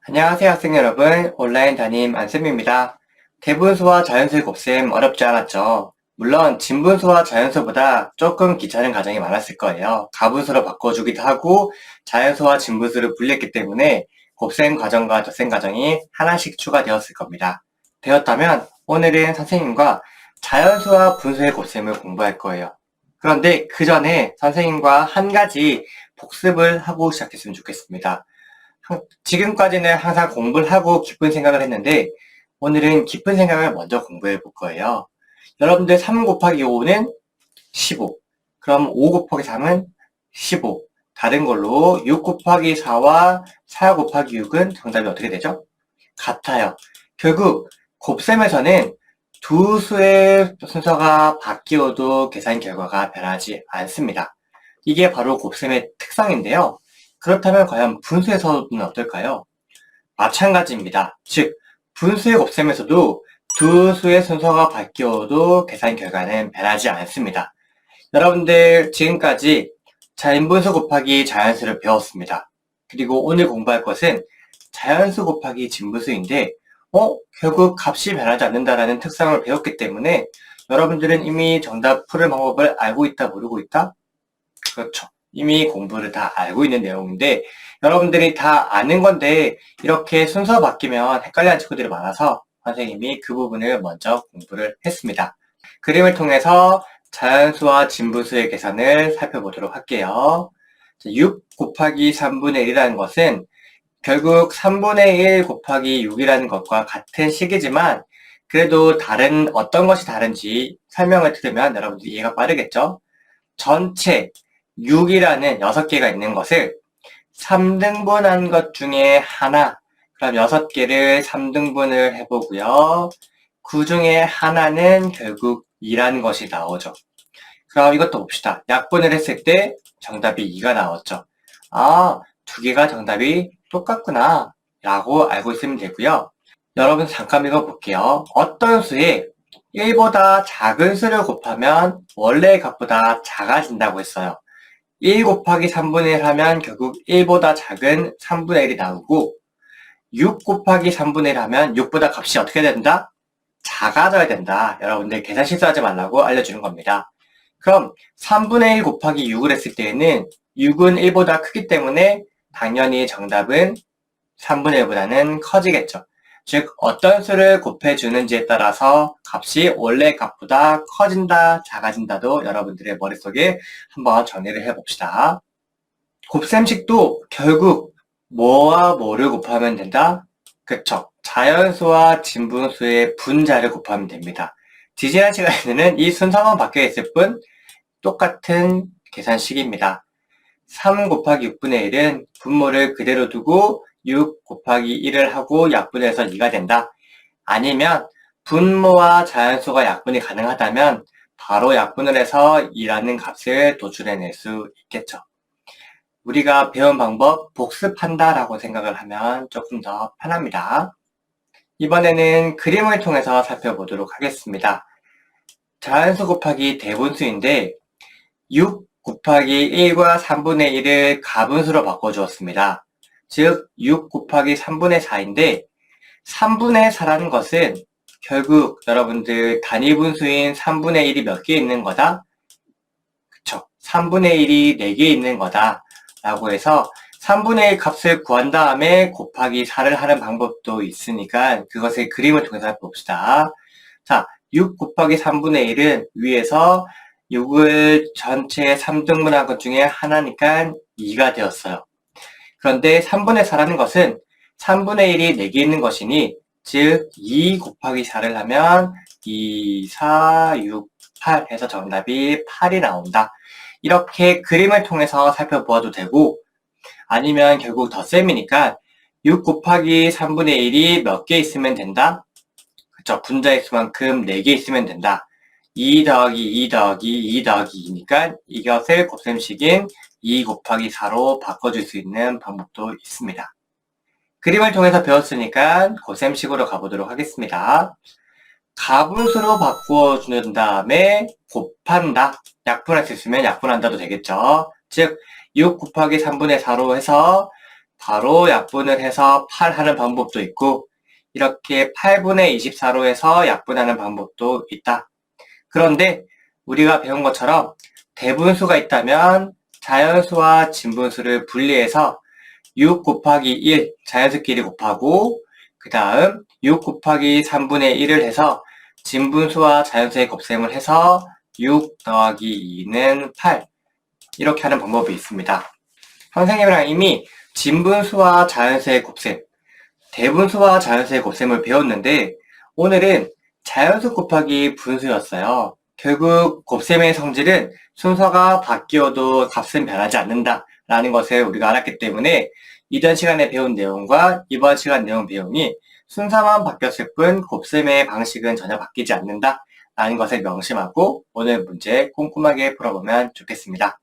안녕하세요 학생 여러분, 온라인 담임 안쌤입니다. 대분수와 자연수의 곱셈 어렵지 않았죠? 물론 진분수와 자연수보다 조금 귀찮은 과정이 많았을 거예요. 가분수로 바꿔주기도 하고 자연수와 진분수를 분리했기 때문에 곱셈 과정과 덧셈 과정이 하나씩 추가되었을 겁니다. 되었다면 오늘은 선생님과 자연수와 분수의 곱셈을 공부할 거예요. 그런데 그 전에 선생님과 한 가지 복습을 하고 시작했으면 좋겠습니다. 지금까지는 항상 공부를 하고 깊은 생각을 했는데 오늘은 깊은 생각을 먼저 공부해 볼 거예요. 여러분들 3 곱하기 5는 15. 그럼 5 곱하기 3은 15. 다른 걸로 6 곱하기 4와 4 곱하기 6은 정답이 어떻게 되죠? 같아요. 결국 곱셈에서는 두 수의 순서가 바뀌어도 계산 결과가 변하지 않습니다. 이게 바로 곱셈의 특성인데요. 그렇다면 과연 분수에서는 어떨까요? 마찬가지입니다. 즉, 분수의 곱셈에서도 두 수의 순서가 바뀌어도 계산 결과는 변하지 않습니다. 여러분들 지금까지 자연분수 곱하기 자연수를 배웠습니다. 그리고 오늘 공부할 것은 자연수 곱하기 진분수인데 결국 값이 변하지 않는다라는 특성을 배웠기 때문에 여러분들은 이미 정답 푸는 방법을 알고 있다, 모르고 있다? 그렇죠. 이미 공부를 다 알고 있는 내용인데 여러분들이 다 아는 건데 이렇게 순서 바뀌면 헷갈려하는 친구들이 많아서 선생님이 그 부분을 먼저 공부를 했습니다. 그림을 통해서 자연수와 진분수의 계산을 살펴보도록 할게요. 6 곱하기 3분의 1이라는 것은 결국 3분의 1 곱하기 6이라는 것과 같은 식이지만 그래도 어떤 것이 다른지 설명을 들으면 여러분들이 이해가 빠르겠죠? 전체 6이라는 6개가 있는 것을 3등분한 것 중에 하나, 그럼 6개를 3등분을 해보고요. 그 중에 하나는 결국 2라는 것이 나오죠. 그럼 이것도 봅시다. 약분을 했을 때 정답이 2가 나왔죠. 아, 두 개가 정답이 똑같구나 라고 알고 있으면 되고요. 여러분 잠깐 읽어볼게요. 어떤 수에 1보다 작은 수를 곱하면 원래의 값보다 작아진다고 했어요. 1 곱하기 3분의 1 하면 결국 1보다 작은 3분의 1이 나오고 6 곱하기 3분의 1 하면 6보다 값이 어떻게 된다? 작아져야 된다. 여러분들 계산 실수하지 말라고 알려주는 겁니다. 그럼 3분의 1 곱하기 6을 했을 때에는 6은 1보다 크기 때문에 당연히 정답은 3분의 1보다는 커지겠죠. 즉 어떤 수를 곱해주는지에 따라서 값이 원래 값보다 커진다, 작아진다도 여러분들의 머릿속에 한번 정리를 해봅시다. 곱셈식도 결국 뭐와 뭐를 곱하면 된다? 그쵸. 자연수와 진분수의 분자를 곱하면 됩니다. 지지난 시간에는 이 순서만 바뀌어 있을 뿐 똑같은 계산식입니다. 3 곱하기 6분의 1은 분모를 그대로 두고 6 곱하기 1을 하고 약분해서 2가 된다. 아니면 분모와 자연수가 약분이 가능하다면 바로 약분을 해서 2라는 값을 도출해낼 수 있겠죠. 우리가 배운 방법 복습한다 라고 생각을 하면 조금 더 편합니다. 이번에는 그림을 통해서 살펴보도록 하겠습니다. 자연수 곱하기 대분수인데 6 곱하기 1과 3분의 1을 가분수로 바꿔주었습니다. 즉 6 곱하기 3분의 4인데 3분의 4라는 것은 결국 여러분들 단위분수인 3분의 1이 몇 개 있는 거다? 그쵸. 3분의 1이 4개 있는 거다 라고 해서 3분의 1 값을 구한 다음에 곱하기 4를 하는 방법도 있으니까 그것을 그림을 통해서 봅시다. 자, 6 곱하기 3분의 1은 위에서 6을 전체 3등분한 것 중에 하나니까 2가 되었어요. 그런데 3분의 4라는 것은 3분의 1이 4개 있는 것이니 즉 2 곱하기 4를 하면 2, 4, 6, 8 해서 정답이 8이 나온다. 이렇게 그림을 통해서 살펴보아도 되고 아니면 결국 덧셈이니까 6 곱하기 3분의 1이 몇 개 있으면 된다? 그쵸. 분자의 수만큼 4개 있으면 된다. 2 더하기 2 더하기 2 더하기 2니까 이것을 곱셈식인 2 곱하기 4로 바꿔줄 수 있는 방법도 있습니다. 그림을 통해서 배웠으니까 곱셈식으로 가보도록 하겠습니다. 가분수로 바꾸어준 다음에 곱한다. 약분할 수 있으면 약분한다도 되겠죠. 즉, 6 곱하기 3분의 4로 해서 바로 약분을 해서 8 하는 방법도 있고 이렇게 8분의 24로 해서 약분하는 방법도 있다. 그런데 우리가 배운 것처럼 대분수가 있다면 자연수와 진분수를 분리해서 6 곱하기 1 자연수끼리 곱하고 그 다음 6 곱하기 3분의 1을 해서 진분수와 자연수의 곱셈을 해서 6 더하기 2는 8 이렇게 하는 방법이 있습니다. 선생님이랑 이미 진분수와 자연수의 곱셈, 대분수와 자연수의 곱셈을 배웠는데 오늘은 자연수 곱하기 분수였어요. 결국 곱셈의 성질은 순서가 바뀌어도 값은 변하지 않는다 라는 것을 우리가 알았기 때문에 이전 시간에 배운 내용과 이번 시간 내용 배움이 순서만 바뀌었을 뿐 곱셈의 방식은 전혀 바뀌지 않는다 라는 것을 명심하고 오늘 문제 꼼꼼하게 풀어보면 좋겠습니다.